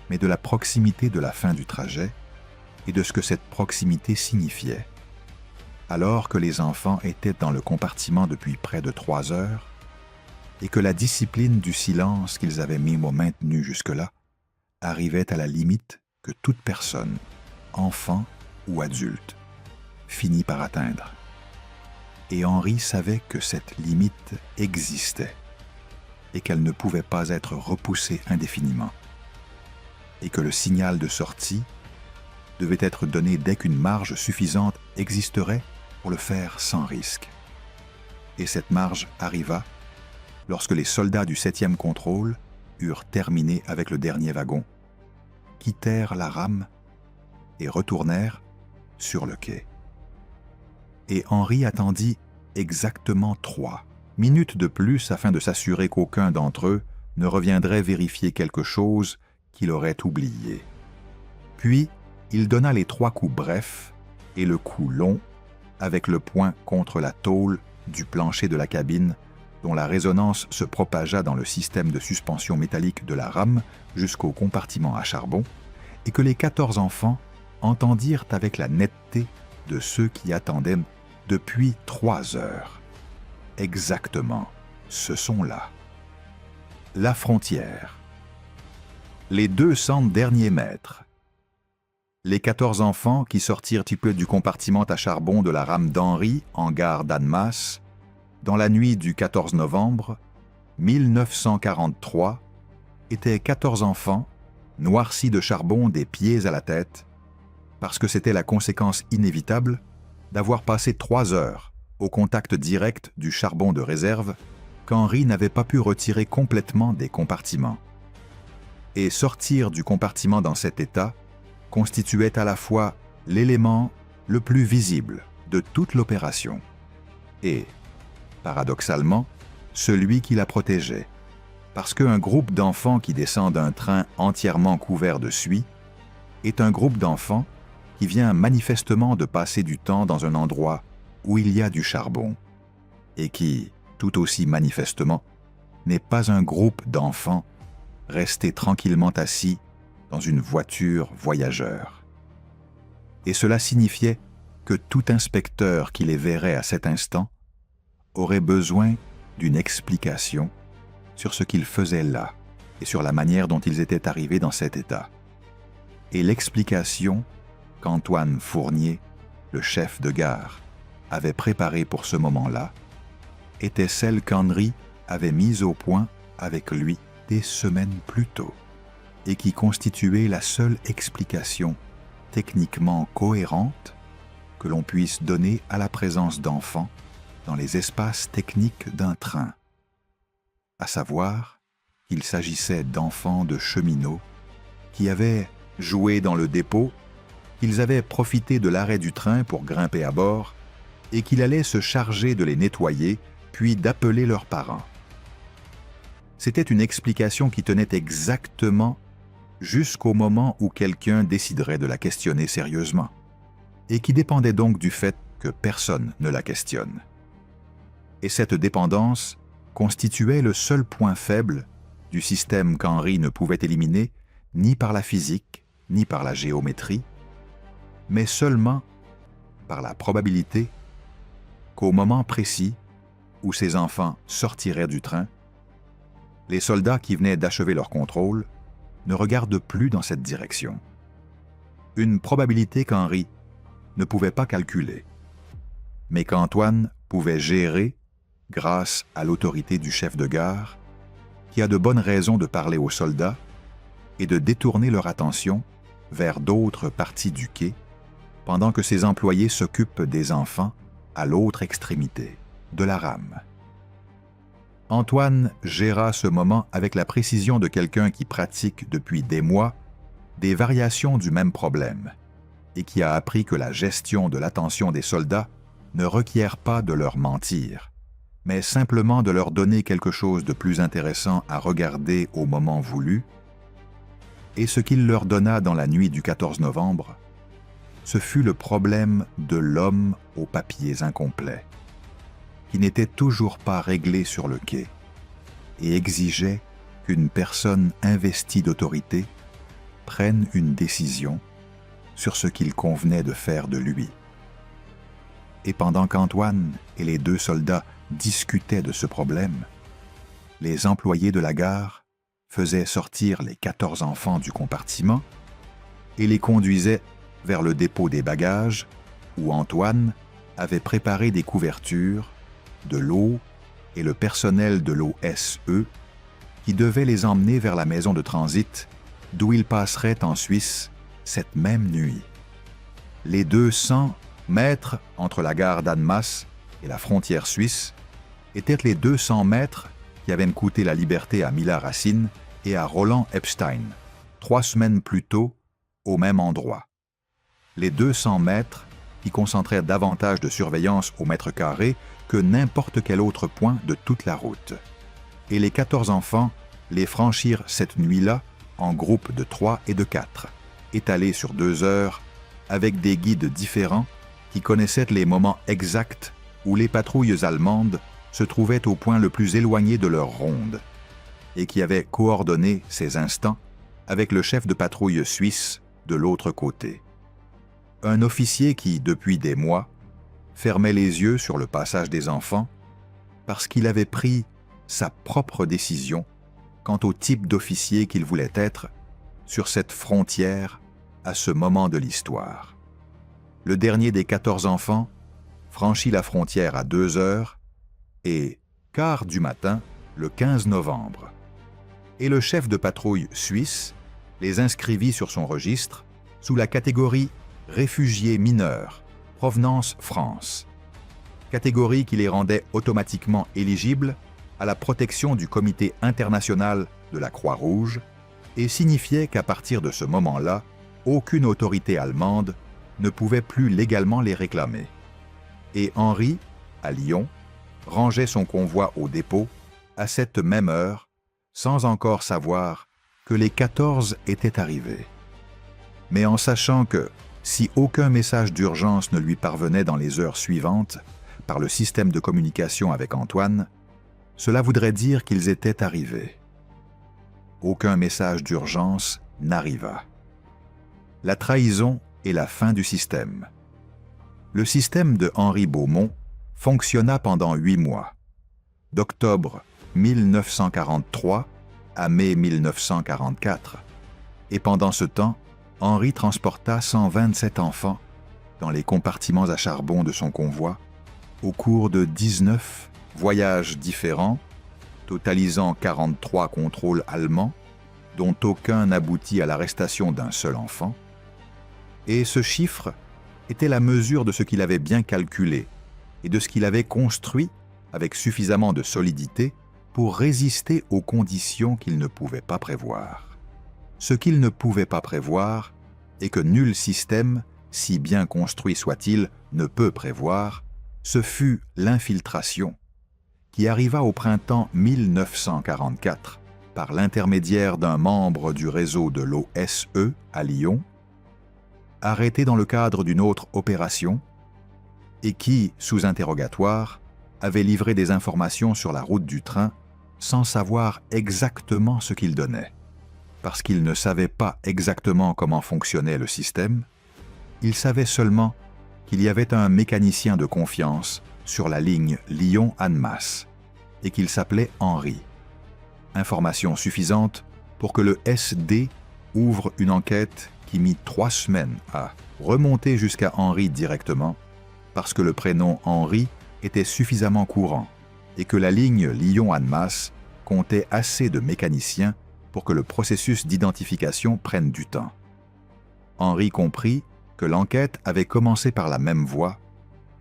mais de la proximité de la fin du trajet et de ce que cette proximité signifiait. Alors que les enfants étaient dans le compartiment depuis près de 3 heures et que la discipline du silence qu'ils avaient maintenue jusque-là arrivait à la limite que toute personne, enfant ou adulte, finit par atteindre. Et Henri savait que cette limite existait et qu'elle ne pouvait pas être repoussée indéfiniment, et que le signal de sortie devait être donné dès qu'une marge suffisante existerait pour le faire sans risque. Et cette marge arriva lorsque les soldats du 7e contrôle eurent terminé avec le dernier wagon, quittèrent la rame et retournèrent sur le quai. Et Henri attendit exactement 3 minutes de plus afin de s'assurer qu'aucun d'entre eux ne reviendrait vérifier quelque chose qu'il aurait oublié. Puis, il donna les 3 coups brefs et le cou long, avec le poing contre la tôle du plancher de la cabine, dont la résonance se propagea dans le système de suspension métallique de la rame jusqu'au compartiment à charbon, et que les 14 enfants entendirent avec la netteté de ceux qui attendaient depuis 3 heures. Exactement ce son-là. La frontière. Les 200 derniers mètres. Les 14 enfants qui sortirent du compartiment à charbon de la rame d'Henri en gare d'Annemasse, dans la nuit du 14 novembre 1943, étaient 14 enfants, noircis de charbon des pieds à la tête, parce que c'était la conséquence inévitable d'avoir passé 3 heures au contact direct du charbon de réserve qu'Henri n'avait pas pu retirer complètement des compartiments. Et sortir du compartiment dans cet état constituait à la fois l'élément le plus visible de toute l'opération et, paradoxalement, celui qui la protégeait, parce qu'un groupe d'enfants qui descend d'un train entièrement couvert de suie est un groupe d'enfants qui vient manifestement de passer du temps dans un endroit où il y a du charbon, et qui, tout aussi manifestement, n'est pas un groupe d'enfants restés tranquillement assis dans une voiture voyageur. Et cela signifiait que tout inspecteur qui les verrait à cet instant aurait besoin d'une explication sur ce qu'ils faisaient là et sur la manière dont ils étaient arrivés dans cet état. Et l'explication qu'Antoine Fournier, le chef de gare, avait préparée pour ce moment-là était celle qu'Henri avait mise au point avec lui des semaines plus tôt et qui constituait la seule explication techniquement cohérente que l'on puisse donner à la présence d'enfants dans les espaces techniques d'un train, à savoir qu'il s'agissait d'enfants de cheminots qui avaient joué dans le dépôt, qu'ils avaient profité de l'arrêt du train pour grimper à bord et qu'il allait se charger de les nettoyer puis d'appeler leurs parents. C'était une explication qui tenait exactement jusqu'au moment où quelqu'un déciderait de la questionner sérieusement, et qui dépendait donc du fait que personne ne la questionne. Et cette dépendance constituait le seul point faible du système qu'Henri ne pouvait éliminer ni par la physique, ni par la géométrie, mais seulement par la probabilité qu'au moment précis où ces enfants sortiraient du train, les soldats qui venaient d'achever leur contrôle ne regardent plus dans cette direction. Une probabilité qu'Henri ne pouvait pas calculer, mais qu'Antoine pouvait gérer grâce à l'autorité du chef de gare, qui a de bonnes raisons de parler aux soldats et de détourner leur attention vers d'autres parties du quai, pendant que ses employés s'occupent des enfants à l'autre extrémité de la rame. Antoine géra ce moment avec la précision de quelqu'un qui pratique depuis des mois des variations du même problème et qui a appris que la gestion de l'attention des soldats ne requiert pas de leur mentir, mais simplement de leur donner quelque chose de plus intéressant à regarder au moment voulu. Et ce qu'il leur donna dans la nuit du 14 novembre, ce fut le problème de l'homme aux papiers incomplets, qui n'était toujours pas réglé sur le quai et exigeait qu'une personne investie d'autorité prenne une décision sur ce qu'il convenait de faire de lui. Et pendant qu'Antoine et les 2 soldats discutaient de ce problème, les employés de la gare faisaient sortir les 14 enfants du compartiment et les conduisaient vers le dépôt des bagages où Antoine avait préparé des couvertures, de l'eau et le personnel de l'OSE qui devait les emmener vers la maison de transit d'où ils passeraient en Suisse cette même nuit. Les 200 mètres entre la gare d'Annemasse et la frontière suisse étaient les 200 mètres qui avaient coûté la liberté à Mila Racine et à Roland Epstein, 3 semaines plus tôt, au même endroit. Les 200 mètres qui concentrèrent davantage de surveillance au mètre carré que n'importe quel autre point de toute la route. Et les 14 enfants les franchirent cette nuit-là en groupes de 3 et de 4, étalés sur 2 heures, avec des guides différents qui connaissait les moments exacts où les patrouilles allemandes se trouvaient au point le plus éloigné de leur ronde, et qui avait coordonné ces instants avec le chef de patrouille suisse de l'autre côté. Un officier qui, depuis des mois, fermait les yeux sur le passage des enfants parce qu'il avait pris sa propre décision quant au type d'officier qu'il voulait être sur cette frontière à ce moment de l'histoire. Le dernier des 14 enfants franchit la frontière à 2 heures et quart du matin, le 15 novembre. Et le chef de patrouille suisse les inscrivit sur son registre sous la catégorie « réfugiés mineurs », provenance France, catégorie qui les rendait automatiquement éligibles à la protection du Comité international de la Croix-Rouge et signifiait qu'à partir de ce moment-là, aucune autorité allemande ne pouvait plus légalement les réclamer. Et Henri, à Lyon, rangeait son convoi au dépôt à cette même heure, sans encore savoir que les 14 étaient arrivés. Mais en sachant que, si aucun message d'urgence ne lui parvenait dans les heures suivantes par le système de communication avec Antoine, cela voudrait dire qu'ils étaient arrivés. Aucun message d'urgence n'arriva. La trahison et la fin du système. Le système de Henri Beaumont fonctionna pendant 8 mois, d'octobre 1943 à mai 1944, et pendant ce temps, Henri transporta 127 enfants dans les compartiments à charbon de son convoi au cours de 19 voyages différents, totalisant 43 contrôles allemands, dont aucun n'aboutit à l'arrestation d'un seul enfant. Et ce chiffre était la mesure de ce qu'il avait bien calculé et de ce qu'il avait construit avec suffisamment de solidité pour résister aux conditions qu'il ne pouvait pas prévoir. Ce qu'il ne pouvait pas prévoir et que nul système, si bien construit soit-il, ne peut prévoir, ce fut l'infiltration, qui arriva au printemps 1944 par l'intermédiaire d'un membre du réseau de l'OSE à Lyon, arrêté dans le cadre d'une autre opération, et qui, sous interrogatoire, avait livré des informations sur la route du train sans savoir exactement ce qu'il donnait. Parce qu'il ne savait pas exactement comment fonctionnait le système, il savait seulement qu'il y avait un mécanicien de confiance sur la ligne Lyon-Annemasse et qu'il s'appelait Henri. Information suffisante pour que le SD ouvre une enquête qui mit 3 semaines à remonter jusqu'à Henri directement parce que le prénom Henri était suffisamment courant et que la ligne Lyon-Annemasse comptait assez de mécaniciens pour que le processus d'identification prenne du temps. Henri comprit que l'enquête avait commencé par la même voie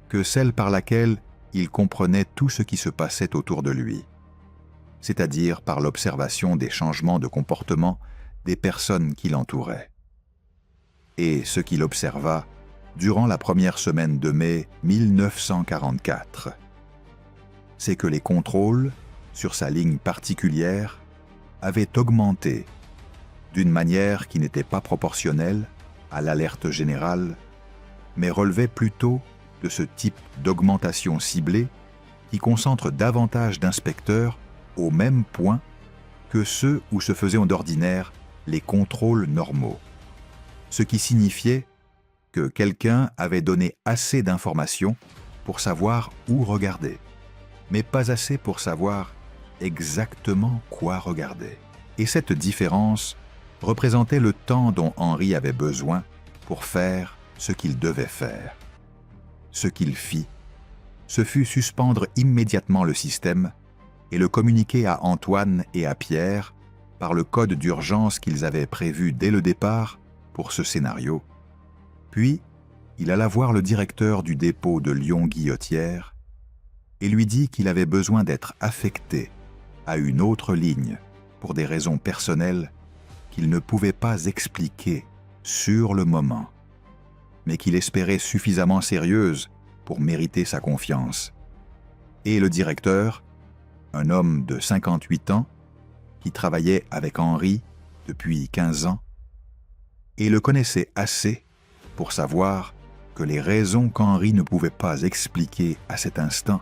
que celle par laquelle il comprenait tout ce qui se passait autour de lui, c'est-à-dire par l'observation des changements de comportement des personnes qui l'entouraient. Et ce qu'il observa durant la première semaine de mai 1944, c'est que les contrôles sur sa ligne particulière avaient augmenté d'une manière qui n'était pas proportionnelle à l'alerte générale, mais relevait plutôt de ce type d'augmentation ciblée qui concentre davantage d'inspecteurs au même point que ceux où se faisaient d'ordinaire les contrôles normaux. Ce qui signifiait que quelqu'un avait donné assez d'informations pour savoir où regarder, mais pas assez pour savoir exactement quoi regarder. Et cette différence représentait le temps dont Henri avait besoin pour faire ce qu'il devait faire. Ce qu'il fit, ce fut suspendre immédiatement le système et le communiquer à Antoine et à Pierre par le code d'urgence qu'ils avaient prévu dès le départ pour ce scénario. Puis, il alla voir le directeur du dépôt de Lyon-Guillotière et lui dit qu'il avait besoin d'être affecté à une autre ligne pour des raisons personnelles qu'il ne pouvait pas expliquer sur le moment, mais qu'il espérait suffisamment sérieuses pour mériter sa confiance. Et le directeur, un homme de 58 ans, qui travaillait avec Henri depuis 15 ans, et le connaissait assez pour savoir que les raisons qu'Henri ne pouvait pas expliquer à cet instant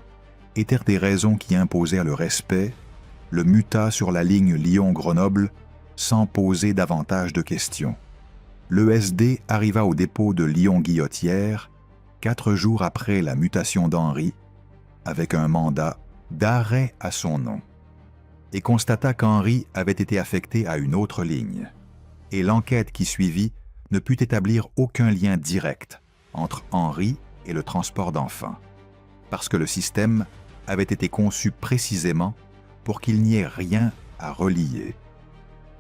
étaient des raisons qui imposèrent le respect, le muta sur la ligne Lyon-Grenoble sans poser davantage de questions. L'ESD arriva au dépôt de Lyon-Guillotière 4 jours après la mutation d'Henri, avec un mandat d'arrêt à son nom, et constata qu'Henri avait été affecté à une autre ligne, et l'enquête qui suivit ne put établir aucun lien direct entre Henri et le transport d'enfants, parce que le système avait été conçu précisément pour qu'il n'y ait rien à relier.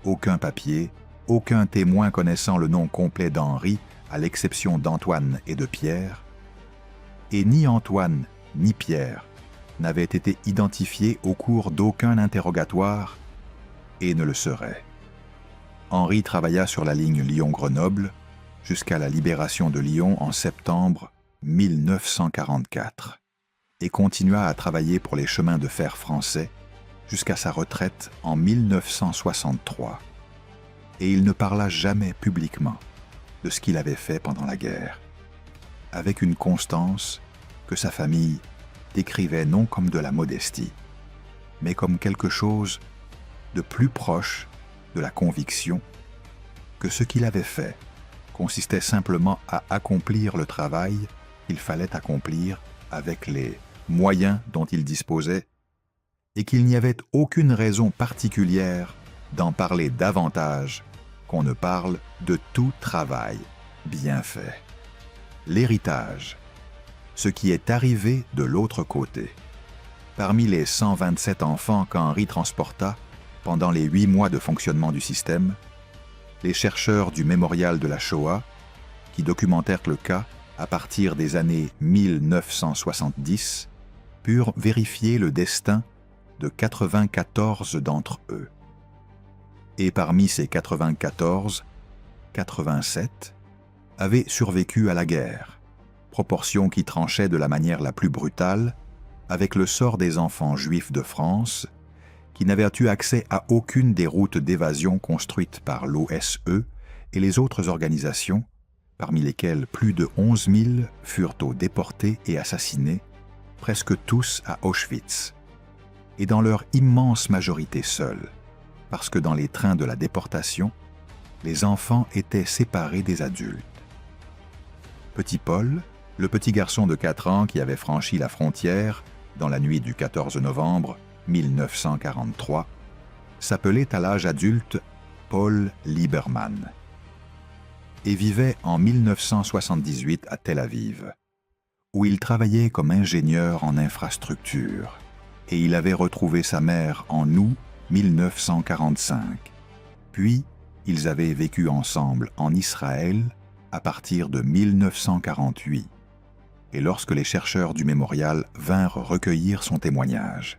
Aucun papier, aucun témoin connaissant le nom complet d'Henri, à l'exception d'Antoine et de Pierre, et ni Antoine ni Pierre n'avaient été identifiés au cours d'aucun interrogatoire et ne le seraient. Henri travailla sur la ligne Lyon-Grenoble jusqu'à la libération de Lyon en septembre 1944 et continua à travailler pour les chemins de fer français jusqu'à sa retraite en 1963. Et il ne parla jamais publiquement de ce qu'il avait fait pendant la guerre, avec une constance que sa famille décrivait non comme de la modestie, mais comme quelque chose de plus proche de la conviction que ce qu'il avait fait consistait simplement à accomplir le travail qu'il fallait accomplir avec les moyens dont il disposait et qu'il n'y avait aucune raison particulière d'en parler davantage qu'on ne parle de tout travail bien fait. L'héritage, ce qui est arrivé de l'autre côté. Parmi les 127 enfants qu'Henri transporta pendant les 8 mois de fonctionnement du système, les chercheurs du Mémorial de la Shoah, qui documentèrent le cas à partir des années 1970, purent vérifier le destin de 94 d'entre eux. Et parmi ces 94, 87 avaient survécu à la guerre, proportion qui tranchait de la manière la plus brutale avec le sort des enfants juifs de France qui n'avaient eu accès à aucune des routes d'évasion construites par l'OSE et les autres organisations, parmi lesquelles plus de 11 000 furent déportés et assassinés, presque tous à Auschwitz, et dans leur immense majorité seuls, parce que dans les trains de la déportation, les enfants étaient séparés des adultes. Petit Paul, le petit garçon de 4 ans qui avait franchi la frontière dans la nuit du 14 novembre 1943, s'appelait à l'âge adulte Paul Lieberman et vivait en 1978 à Tel Aviv, où il travaillait comme ingénieur en infrastructure, et il avait retrouvé sa mère en août 1945. Puis, ils avaient vécu ensemble en Israël à partir de 1948, et lorsque les chercheurs du mémorial vinrent recueillir son témoignage.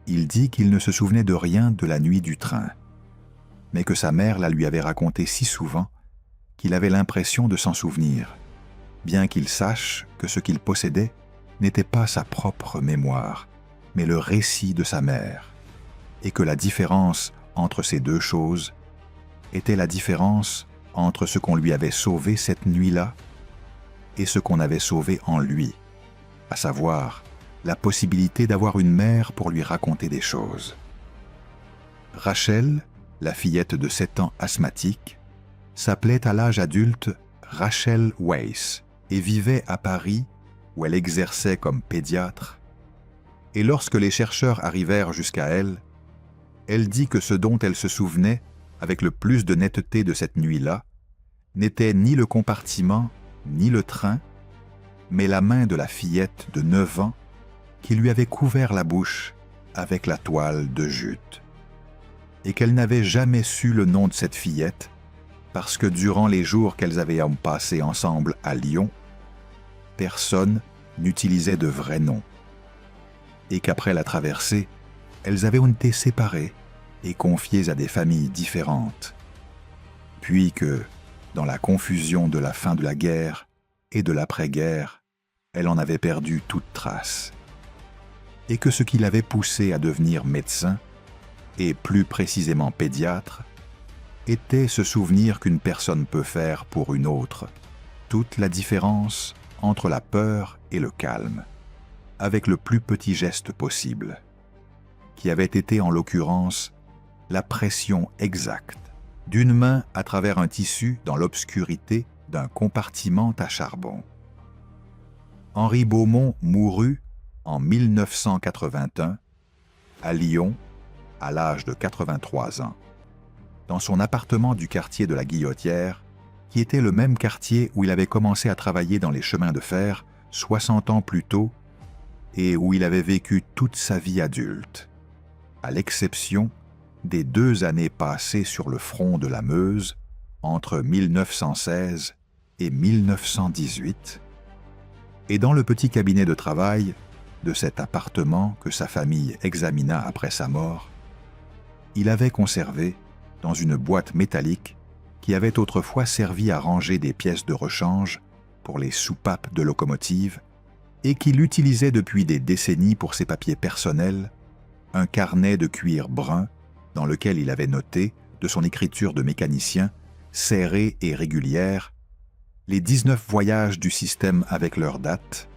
Il dit qu'il ne se souvenait de rien de la nuit du train, mais que sa mère la lui avait raconté si souvent qu'il avait l'impression de s'en souvenir, bien qu'il sache que ce qu'il possédait n'était pas sa propre mémoire, mais le récit de sa mère, et que la différence entre ces deux choses était la différence entre ce qu'on lui avait sauvé cette nuit-là et ce qu'on avait sauvé en lui, à savoir la possibilité d'avoir une mère pour lui raconter des choses. Rachel, la fillette de 7 ans asthmatique, s'appelait à l'âge adulte Rachel Weiss et vivait à Paris où elle exerçait comme pédiatre. Et lorsque les chercheurs arrivèrent jusqu'à elle, elle dit que ce dont elle se souvenait avec le plus de netteté de cette nuit-là n'était ni le compartiment ni le train, mais la main de la fillette de 9 ans qui lui avait couvert la bouche avec la toile de jute, et qu'elle n'avait jamais su le nom de cette fillette parce que durant les jours qu'elles avaient passés ensemble à Lyon, personne n'utilisait de vrai nom, et qu'après la traversée, elles avaient été séparées et confiées à des familles différentes, puis que, dans la confusion de la fin de la guerre et de l'après-guerre, elle en avait perdu toute trace, et que ce qui l'avait poussée à devenir médecin, et plus précisément pédiatre, était ce souvenir qu'une personne peut faire pour une autre, toute la différence entre la peur et le calme, avec le plus petit geste possible, qui avait été en l'occurrence la pression exacte d'une main à travers un tissu dans l'obscurité d'un compartiment à charbon. Henri Beaumont mourut en 1981 à Lyon à l'âge de 83 ans, dans son appartement du quartier de la Guillotière, qui était le même quartier où il avait commencé à travailler dans les chemins de fer 60 ans plus tôt et où il avait vécu toute sa vie adulte, à l'exception des 2 années passées sur le front de la Meuse entre 1916 et 1918, et dans le petit cabinet de travail de cet appartement que sa famille examina après sa mort, il avait conservé, dans une boîte métallique qui avait autrefois servi à ranger des pièces de rechange pour les soupapes de locomotive et qu'il utilisait depuis des décennies pour ses papiers personnels, un carnet de cuir brun dans lequel il avait noté, de son écriture de mécanicien, serrée et régulière, les 19 voyages du système avec leur date,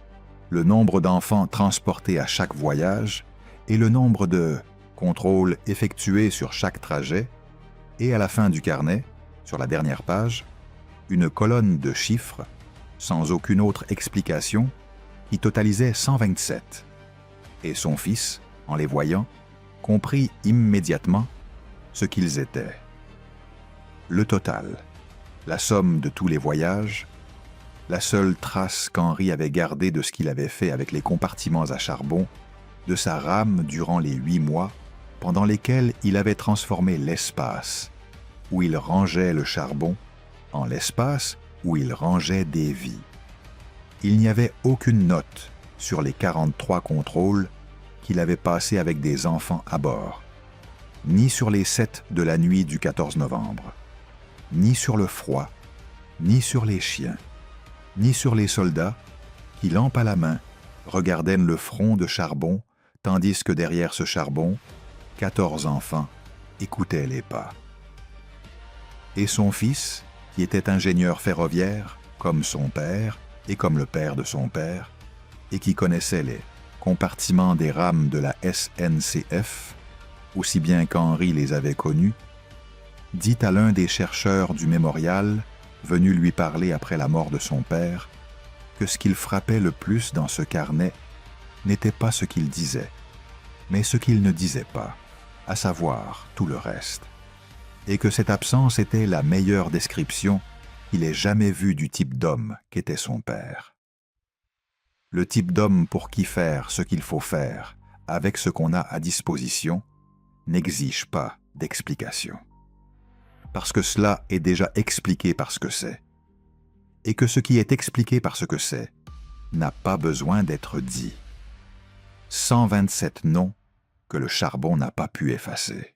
le nombre d'enfants transportés à chaque voyage et le nombre de contrôles effectués sur chaque trajet, et à la fin du carnet, sur la dernière page, une colonne de chiffres, sans aucune autre explication, qui totalisait 127. Et son fils, en les voyant, comprit immédiatement ce qu'ils étaient. Le total, la somme de tous les voyages, la seule trace qu'Henri avait gardée de ce qu'il avait fait avec les compartiments à charbon, de sa rame durant les 8 mois, pendant lesquels il avait transformé l'espace où il rangeait le charbon en l'espace où il rangeait des vies. Il n'y avait aucune note sur les 43 contrôles qu'il avait passés avec des enfants à bord, ni sur les 7 de la nuit du 14 novembre, ni sur le froid, ni sur les chiens, ni sur les soldats qui, lampe à la main, regardaient le front de charbon, tandis que derrière ce charbon, 14 enfants écoutaient les pas. Et son fils, qui était ingénieur ferroviaire, comme son père et comme le père de son père, et qui connaissait les compartiments des rames de la SNCF, aussi bien qu'Henri les avait connus, dit à l'un des chercheurs du mémorial, venu lui parler après la mort de son père, que ce qu'il frappait le plus dans ce carnet n'était pas ce qu'il disait, mais ce qu'il ne disait pas, à savoir tout le reste, et que cette absence était la meilleure description qu'il ait jamais vue du type d'homme qu'était son père. Le type d'homme pour qui faire ce qu'il faut faire avec ce qu'on a à disposition n'exige pas d'explication. Parce que cela est déjà expliqué par ce que c'est, et que ce qui est expliqué par ce que c'est n'a pas besoin d'être dit. 127 noms que le charbon n'a pas pu effacer.